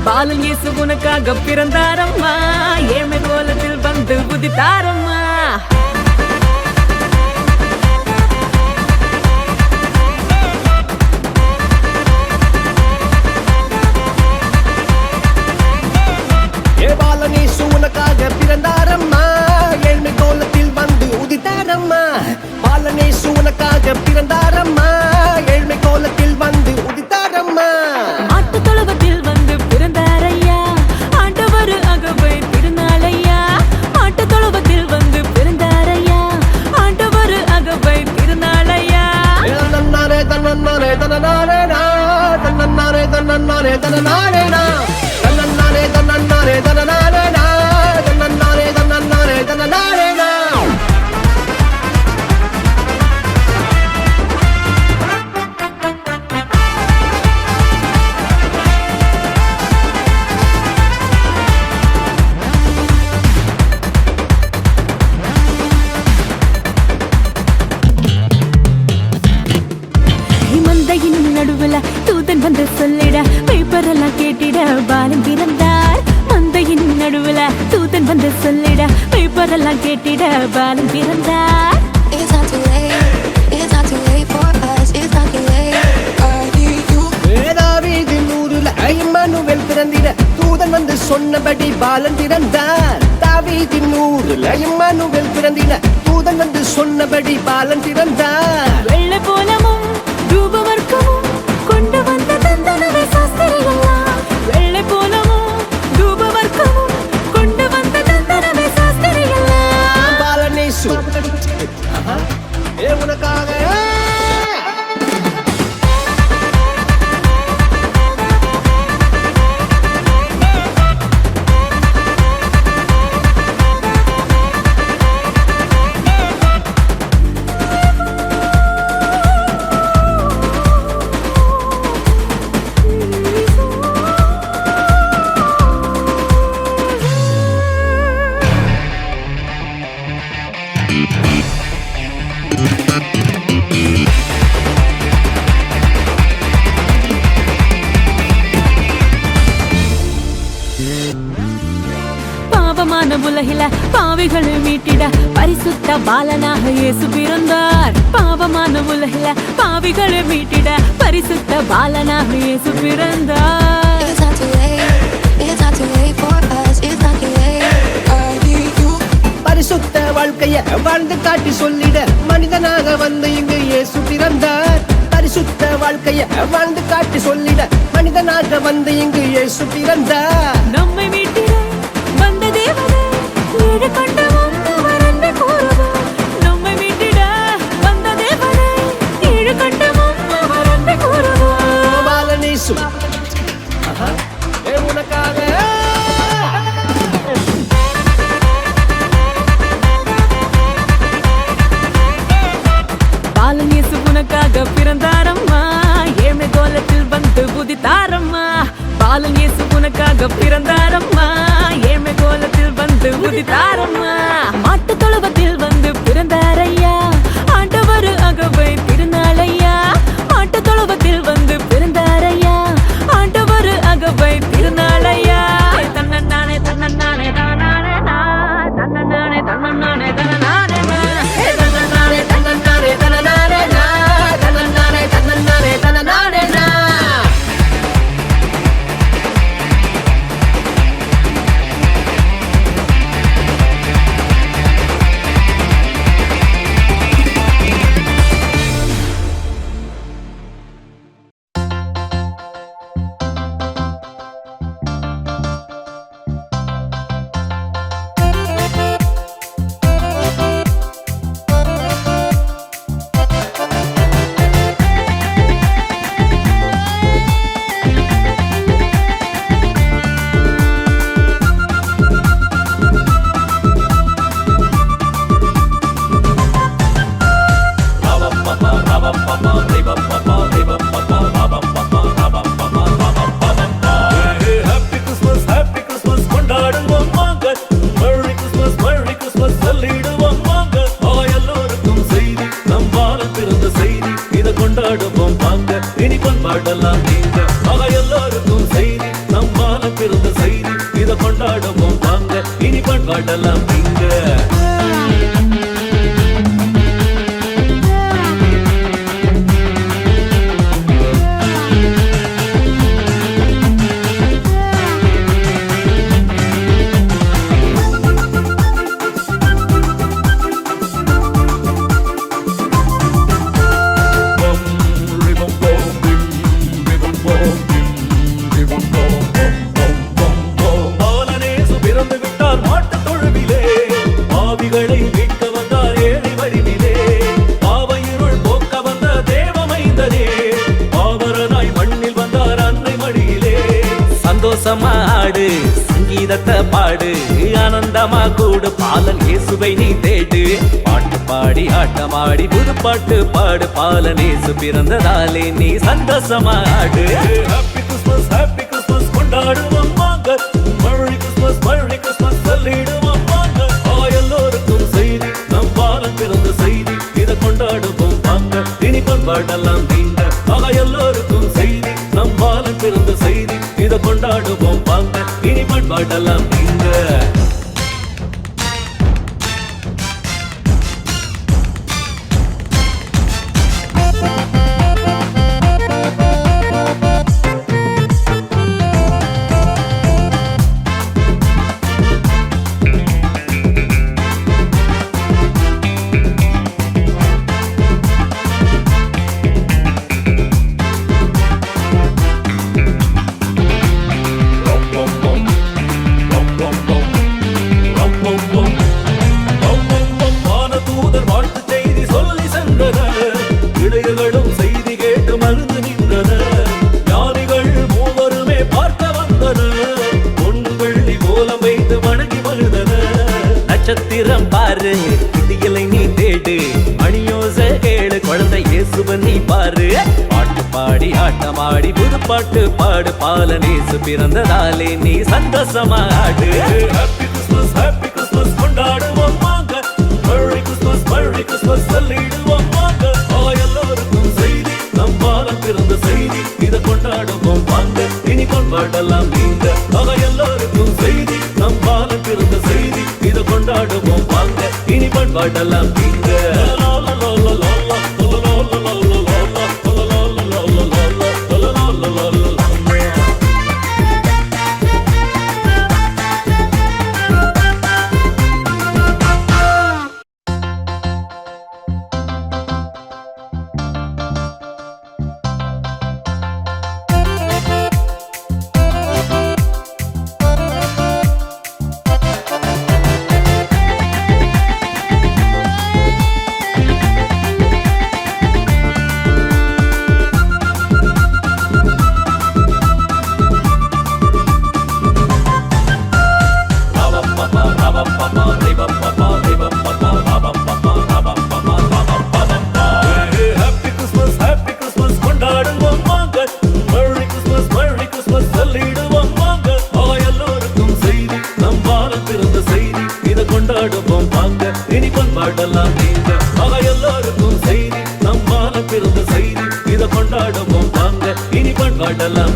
பாலன் இயேசு உனக்காக பிறந்தாரம்மா, ஏழ்மை கோலத்தில் வந்து உதித்தாரம்மா. பாலன் இயேசு உனக்காக பிறந்தாரம்மா, ஏழ்மை கோலத்தில் வந்து உதித்தாரம்மா. பாலன் இயேசு உனக்காக பிறந்தாரம்மா, ஏழ்மை கோலத்தில் வந்து உதித்தாரம்மா. மாட்டு தொழுவத்தில் வந்து பிறந்தாரையா, ஆண்டவர் அகவை திருநாளையா. மாட்டு தொழுவத்தில் வந்து பிறந்தாரையா, ஆண்டவர் அகவை திருநாளையா. தன்னன்னாரே தன்னன்னாரே தன்னனாரே நா, தன்னன்னாரே தன்னன்னாரே தன்னனாரே நா, தன்னன்னாரே தன்னன்னாரே தன்னனாரே நா, தன்னன்னாரே தன்னன்னாரே தன்னனாரே நா. மந்தையின் நடுவுல தூதன் வந்து சொல்லிட, பேப்பரெல்லாம் கேட்டிட பாலன் பிறந்தார். மந்தையின் நடுவுல தூதன் வந்து சொல்லிட, பேப்பரெல்லாம் கேட்டிட பாலன் பிறந்தார். It's not too late, it's not too late for us, it's not too late, I need you. தாவீதின் ஊருல இம்மானுவேல் பிறந்திட, தூதன் வந்து சொன்னபடி பாலன் பிறந்தார். தாவீதின் ஊருல இம்மானுவேல் பிறந்திட, தூதன் வந்து சொன்னபடி பாலன் பிறந்தார். வெள்ளை போலமும் தூபவர்க்கமும் கொண்டு வந்த தந்தனவே சாஸ்திரிகளா. வெள்ளை போலமும் தூபவர்க்கமும் கொண்டு வந்த தந்தனவே சாஸ்திரிகளா. பாலன் இயேசு உனக்காக பாவமான உலகில பாவிகளை மீட்டிட பரிசுத்த பாலனாக இயேசு பிறந்தார். பாவமான உலகில பாவிகளை மீட்டிட பரிசுத்த பாலனாக இயேசு பிறந்தார். It's not too late, it's not too late for us, it's not too late, I need you. பரிசுத்த வாழ்க்கைய வாழ்ந்து காட்டி சொல்லிட, மனிதனாக வந்து இங்கு இயேசு பிறந்தார். பரிசுத்த வாழ்க்கைய வாழ்ந்து காட்டி சொல்லிட, மனிதனாக வந்து இங்கு இயேசு பிறந்தார். நம்மை மீட்டிட வந்த தேவனே, ஈடு கொண்ட வந்தவர் என்று கூறுவோம். நம்மை மீட்டிட வந்த தேவனே, ஈடு கொண்ட வந்தவர் என்று கூறுவோம். பாலன் இயேசு உனக்காக பாலன் இயேசு உனக்காக பிறந்தாரம்மா, ஏழ்மை கோலத்தில் வந்து உதித்தாரம்மா. பாலன் இயேசு உனக்காக பிறந்தாரம்மா, ஏழ்மை கோலத்தில் வந்து உதித்தாரம்மா. மாட்டு தொழுவத்தில் வந்து பிறந்தாரையா, ஆண்டவர் அகவை திருநாளையா. மாட்டு தொழுவத்தில் வந்து பிறந்தாரையா, ஆண்டவர் அகவை திருநாளையா. தன்னன்னானே தன்னன்னானே தன்னனானே நா, தன்னன்னானே தன்னன்னானே தன்னனானே நா, தன்னன்னானே தன்னன்னானே தன்னனானே நா, தன்னன்னானே தன்னன்னானே தன்னனானே நா. கொண்டாடுவோம் வாங்க, இனி கொண்டாடலாம் நீங்க. எல்லாருக்கும் செய்தி நம்மால பாலம் பிறந்த செய்தி இத கொண்டாடுவோம் வாங்க இனி பண்பாடெல்லாம் இங்க சந்தோஷமாடு சங்கீதத்தை பாடு ஆனந்தமா கூடு பாலன் இயேசுவை நீ தேடு பாட்டு பாடி ஆட்டமாடி புது பாட்டு பாடு பாலன் இயேசு பிறந்ததாலே நீ சந்தோஷமாடு ஹாப்பி கிறிஸ்மஸ் கொண்டாடுவோம் வாங்க மழை கிறிஸ்மஸ் சொல்லிடுவோம் வாங்க எல்லோருக்கும் செய்தி நம் பாலன் பிறந்த செய்தி இதை கொண்டாடுவோம் வாங்க இனி பண்பாடெல்லாம் நீங்க எல்லோருக்கும் செய்தி நம் பாலன் பிறந்த செய்தி இதை கொண்டாடுவோம் வாங்க இனி பண்பாடெல்லாம் நீங்க செய்தி கேட்டு மருந்து நின்றனர் ஞானிகள் மூவருமே பார்க்க வந்தனர் பொன்வெள்ளி கோலம் வைத்து வணங்கி மகிழ்ந்தனர் நட்சத்திரம் பாரு விதிகளை நீ தேடு மணியோச கேளு குழந்தை இயேசுவன் நீ பாரு பாட்டு பாடி ஆட்டமாடி புது பாட்டு பாடு பாலன் இயேசு பிறந்ததாலே நீ சந்தோஷமாடு ஹாப்பி கிறிஸ்மஸ் கொண்டாடுவோம் வாங்க மழை கிறிஸ்மஸ் சொல்லிடுவோம் வாங்க எல்லோருக்கும் செய்தி நம் பாலம் பிறந்த செய்தி இதை கொண்டாடுவோம் வாங்க இனி கொண்டாடலாம் நீங்க எல்லோருக்கும் செய்தி நம் பாலம் பிறந்த செய்தி இதை கொண்டாடுவோம் வாங்க இனி கொண்டாடலாம் நீங்க கொண்டாடுவோம் வாங்க இனி பண்பாடெல்லாம் நீங்க எல்லாருக்கும் செய்தி நம் பாலம் பிறந்த செய்தி இதை கொண்டாடுவோம் வாங்க இனி பண்பாடெல்லாம்